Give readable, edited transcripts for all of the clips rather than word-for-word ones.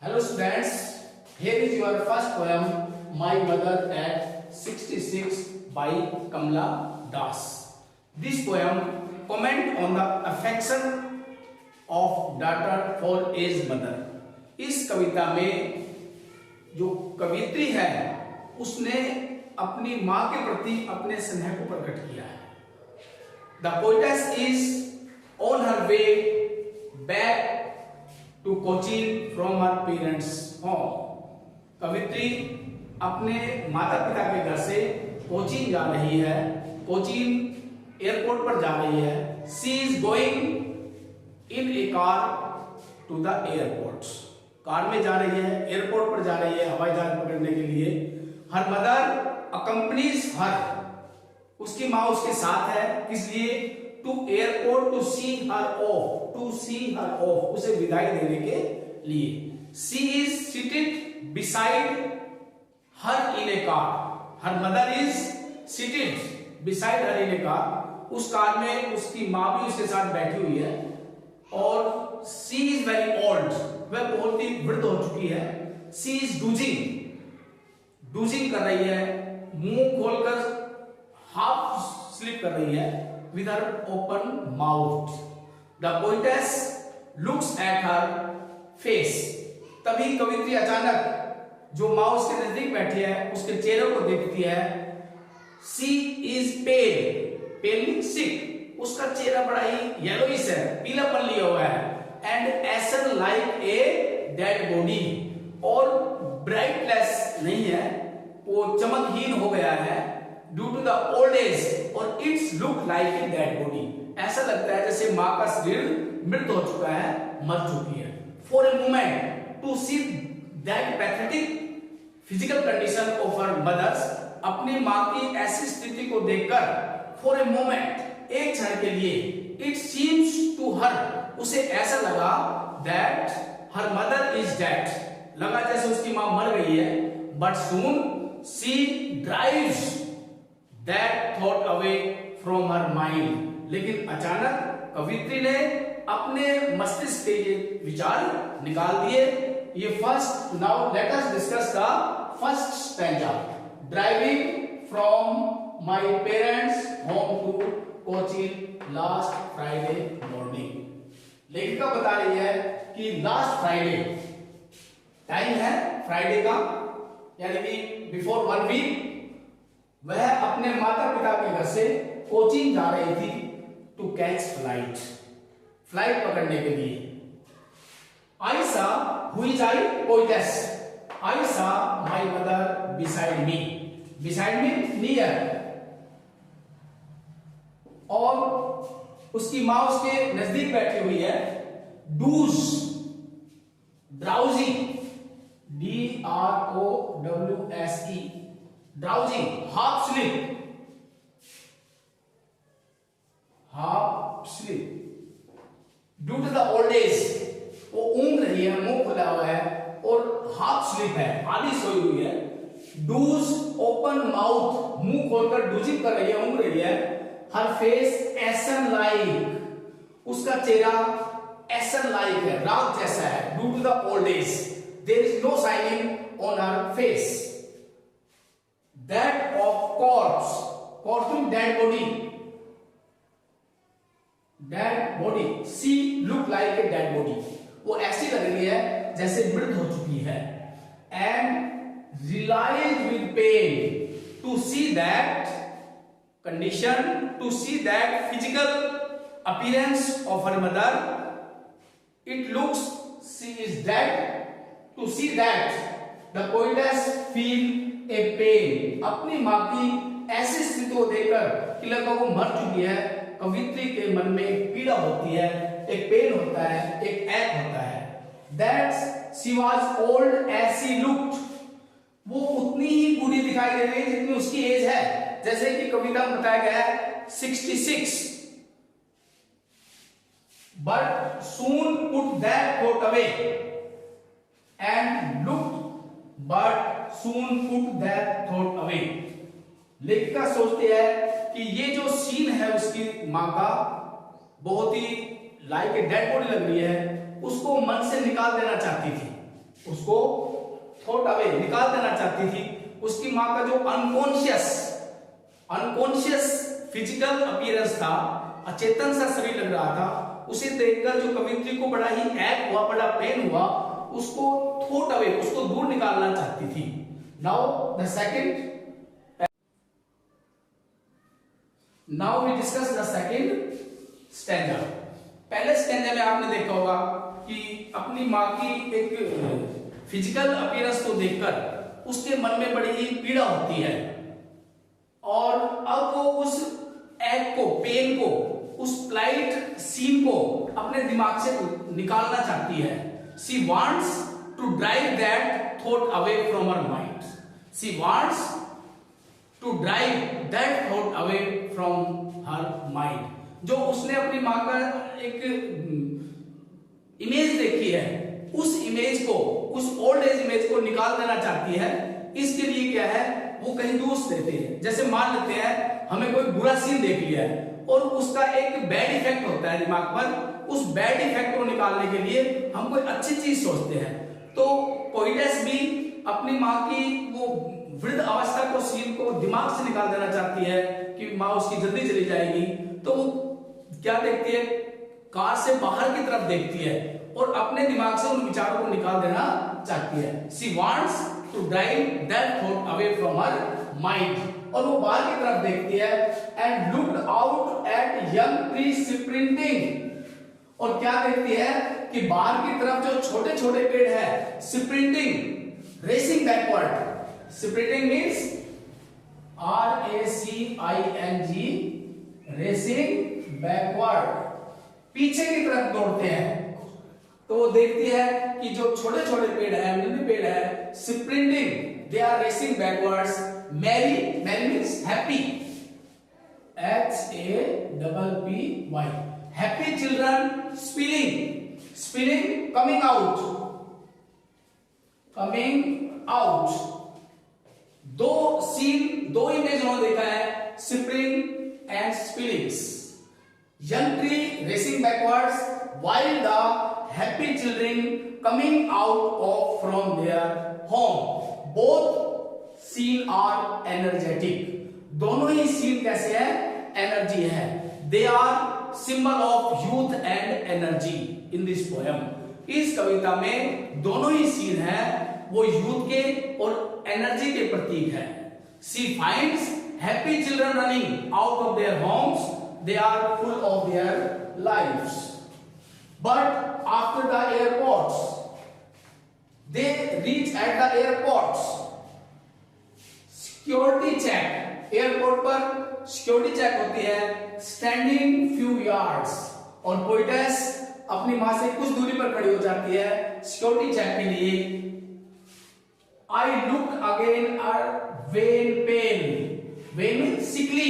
Hello students, here is your first poem, My Mother at 66 by Kamla Das. This poem comment on the affection of daughter for his mother. इस कविता में जो कवित्री है उसने अपनी माँ के प्रति अपने स्नेह को प्रकट किया है. The poetess is on her way back to Cochin from her parents' home. कवित्री अपने माता पिता के घर से कोचीन जा रही है. कोचीन एयरपोर्ट पर जा रही है. She is going in a car to the airport. Car में जा रही है, एयरपोर्ट पर जा रही है हवाई जहाज पकड़ने के लिए. Her mother accompanies her. उसकी माँ उसके साथ है. किस लिए? To airport to see her off. To see her off. उसे विदाई देने के लिए. She is seated beside her in a car. Her mother is seated beside her in a car. उस कार में उसकी माँ भी उसके साथ बैठी हुई है. और she is very old. वह बहुत ही वृद्ध हो चुकी है. She is doozing. डूजिंग कर रही है. मुंह खोलकर हाफ स्लीप कर रही है. With her open mouth, the poetess looks at her face. तभी कवित्री अचानक जो माँ उसके नजदीक बैठी है उसके चेहरे को देखती है. She is pale. Pale means sick. उसका चेहरा बड़ा ही येलोइश है, पीलापन लिया हुआ है. And ashen like a dead body. और ब्राइटनेस नहीं है, वो चमकहीन हो गया है. Due to the old age, और it's look like a dead body. ऐसा लगता है जैसे माँ का शरीर मृत हो चुका है, मर चुकी है. For a moment, to see that pathetic physical condition of her mothers, अपनी माँ की ऐसी स्थिति को देखकर, for a moment, एक क्षण के लिए, it seems to her, उसे ऐसा लगा that her mother is dead. लगा जैसे उसकी माँ मर गई है. But soon she drives that thought away from her mind. लेकिन अचानक कवित्री ने अपने मस्तिष्क के ये विचार निकाल दिए. ये first. Now let us discuss the first stanza. Driving from my parents home to Cochin last Friday morning. लेखिका बता रही है कि लास्ट फ्राइडे, टाइम है फ्राइडे का, यानी कि बिफोर 1 वीक वह अपने माता पिता के घर से कोचीन जा रही थी टू कैच फ्लाइट. फ्लाइट पकड़ने के लिए. I saw who is I? Poetess. I saw my mother beside me. Beside me near. और उसकी मां उसके नजदीक बैठी हुई है. Doze, drowsy, DROWSE, drowsing, half sleep. Half sleep. Due to the old age, वो ऊँग रही है, मुंह खुला हुआ है और हाफ स्लीप है, आधी सोई हुई है. डूज ओपन माउथ, मुंह खोलकर डूजिंग कर रही है, ऊँग रही है. हर फेस एसन लाइक, उसका चेहरा एसन लाइक है, राख जैसा है. Due to the old age, there is no shining on her face. That of corpse, corpse means dead body. Dead body. She look like a dead body. वो ऐसी लग रही है जैसे मृत हो चुकी है. And realized with pain to see that condition, to see that physical appearance of her mother. It looks she is dead. To see that the poetess feel a pain. अपनी माँ की ऐसी स्थिति को देखकर कि लगभग वो मर चुकी है, कवित्री के मन में एक पीड़ा होती है, एक पेन होता है, एक ऐक होता है. That she was old as she looked. वो उतनी ही बूढ़ी दिखाई दे रही है जितनी उसकी एज है. जैसे कि कविता में बताया गया है 66. But soon put that thought away and looked. But soon put that thought away. लेखिका सोचती है कि ये जो सीन है उसकी माँ का बहुत ही लाइक ए डेड बॉडी लग रही है, उसको मन से निकाल देना चाहती थी. उसको थोट अवे निकाल देना चाहती थी। उसकी माँ का जो अनकॉन्शियस फिजिकल अपीयरेंस था, अचेतन सा शरीर लग रहा था, उसे देखकर जो कवित्री को बड़ा ही ऐप हुआ, बड़ा पेन हुआ, उसको थोट अवे, उसको दूर निकालना चाहती थी। Now we discuss the second stanza. पहले स्टैंजा में आपने देखा होगा कि अपनी माँ की एक फिजिकल अपीयरेंस को देखकर उसके मन में बड़ी ही पीड़ा होती है, और अब वो उस एक्ट को, पेन को, उस प्लाइट सीन को अपने दिमाग से निकालना चाहती है। She wants to drive that thought away from her mind. She wants to drive that thought away from her mind. जो उसने अपनी माँ का एक इमेज देखी है, उस इमेज को, उस ओल्ड एज इमेज को निकाल देना चाहती है। इसके लिए क्या है, वो कहीं दूर देते हैं। जैसे मान लेते हैं हमें कोई बुरा सीन देख लिया है और उसका एक बैड इफेक्ट होता है दिमाग पर, उस बैड इफेक्ट को निकालने के लिए हम कोई अच्छी चीज सोचते हैं। तो पोइटेस भी अपनी माँ की वो वृद्ध अवस्था को, सीन को दिमाग से निकाल देना चाहती है कि माँ उसकी जल्दी चली जाएगी। तो वो क्या देखती है, कार से बाहर की तरफ देखती है और अपने दिमाग से उन विचारों को निकाल देना चाहती है। She wants to drive that thought away from her mind. और वो बाहर की तरफ देखती है and looked out at young tree sprinting. और क्या देखती है कि बाहर की तरफ जो छोटे छोटे पेड़ है, sprinting, racing backward. Sprinting means RACING, racing backward, पीछे की तरफ दौड़ते हैं। तो वो देखती है कि जो छोटे छोटे पेड़ है, मिनी पेड़ है, sprinting, they are racing backwards. Merry, merry means happy, HAPPY, happy children spilling, spilling coming out, coming out. दो सीन, दो इमेज उन्होंने देखा है, spring and spillings. Young tree racing backwards while the happy children coming out of from their home. Both scene are energetic. दोनों ही scene कैसे हैं, energy है। They are symbol of youth and energy in this poem. इस कविता में दोनों ही scene है, वो youth के और एनर्जी के प्रतीक है। She finds happy children running out of their homes. They are full of their lives. But after the airports, they reach at the airports. Security check. Airport पर सिक्योरिटी चेक होती है, standing few yards. और poetess अपनी माँ से कुछ दूरी पर खड़ी हो जाती है सिक्योरिटी चेक के लिए। I looked again at vein pale. Vein means sickly.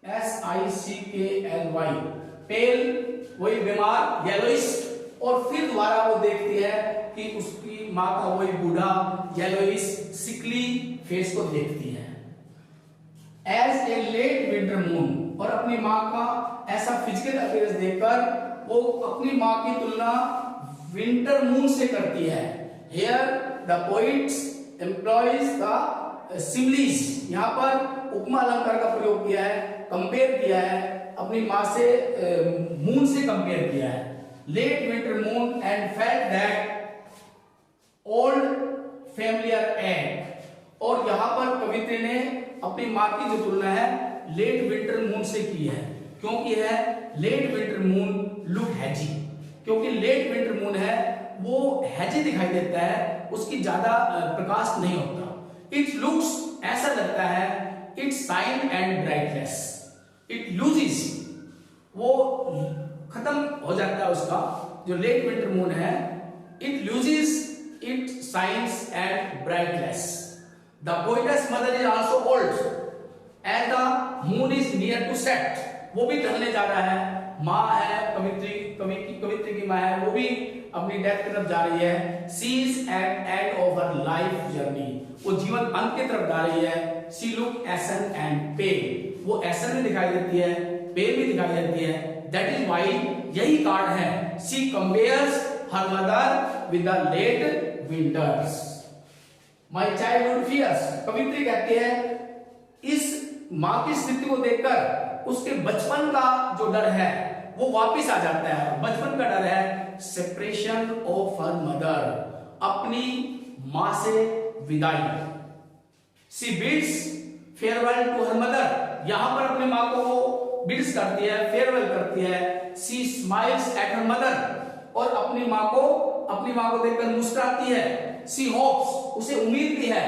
SICKLY, पेल वही बीमार, येलोइश। और फिर दोबारा वो देखती है कि उसकी माँ का वही बूढ़ा येलोइश सिकली फेस को देखती है। As a late winter moon, और अपनी माँ का ऐसा फिजिकल अपीयरेंस देखकर वो अपनी माँ की तुलना विंटर मून से करती है। Here the poets employees the similes, यहाँ पर उपमा अलंकार का प्रयोग किया है, कंपेयर किया है, अपनी माँ से मून से कंपेयर किया है। Late winter moon and felt that old familiar ache. और यहाँ पर कवित्री ने अपनी माँ की जो तुलना है लेट विंटर मून से की है, क्योंकि है लेट विंटर मून लुक हैजी, क्योंकि लेट विंटर मून है वो हैजी दिखाई देता है, उसकी ज्यादा प्रकाश नहीं होता। इट लुक्स, ऐसा लगता है, its shine and brightness, it loses, वो खत्म हो जाता है उसका जो लेट विंटर मून है, it loses it shines and brightness. The poetess mother is also old and the moon is near to set, वो भी ढलने जा रहा है। माँ है कवित्री की माँ है, वो भी अपनी डेथ की तरफ जा रही है। She is at end of her life journey, वो जीवन अंत की तरफ जा रही है। She look ashen and pale, वो एसन भी दिखाई देती है, पेल भी दिखाई देती है। दैट इज वाई, यही कारण है, she compares her mother with the late winters. My childhood fears. कवित्री कहती है इस माँ की स्थिति को देखकर उसके बचपन का जो डर है वो वापिस आ जाता है। बचपन का डर है सेपरेशन ऑफ हर मदर, अपनी माँ से विदाई। She bids farewell to her mother, यहां पर अपनी माँ को वो बिड्स करती है, फेयरवेल करती है। सी स्माइल्स एट हर मदर, और अपनी माँ को देखकर मुस्कुराती है। सी होप्स, उसे उम्मीद भी है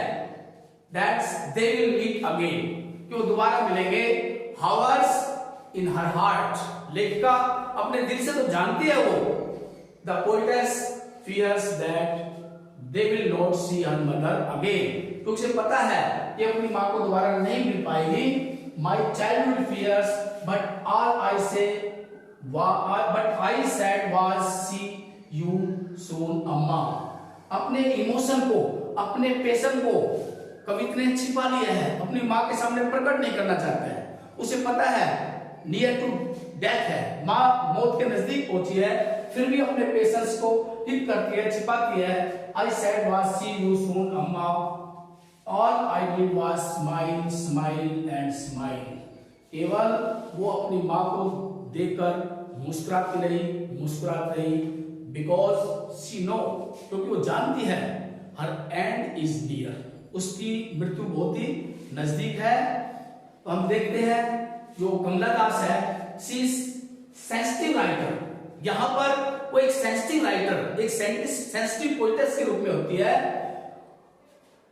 that's they will meet again, कि वो दोबारा मिलेंगे। हावर्स इन हर हार्ट, लेखिका अपने दिल से तो जानती है वो। The poetess fears that they will not see her mother again, तो उसे पता है कि अपनी माँ को दोबारा नहीं मिल पाएगी। My childhood fears but all I say but I said was see you soon अम्मा, अपने इमोशन को, अपने पेशन को कविता ने छिपा लिया है, अपनी माँ के सामने प्रकट नहीं करना चाहता है। उसे पता है नियर टू डेथ है, माँ मौत के नजदीक पहुंची है, फिर भी अपने पेशेंस को हिट करती है, छिपाती है। I said was see you soon अम्मा, all I did was smile smile and smile, केवल वो अपनी माँ को देखकर मुस्कुराती रही, बिकॉज शी नो, क्योंकि वो जानती है हर एंड इज नियर, उसकी मृत्यु बहुत ही नजदीक है। तो हम देखते हैं जो कमला दास है, शी इज सेंसिटिव राइटर, यहां पर वो एक सेंसिटिव राइटर, एक सेंसिटिव पोएटेस के रूप में होती है।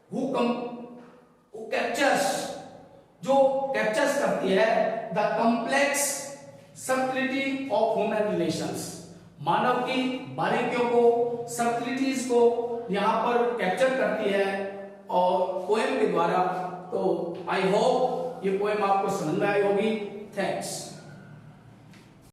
हु कैप्चर्स, जो कैप्चर्स करती है the complex subtlety of human relations, मानव की बारीकियों को, सबटिलिटीज को यहां पर कैप्चर करती है और पोएम के द्वारा। तो आई होप ये पोएम आपको समझ में आई होगी। थैंक्स।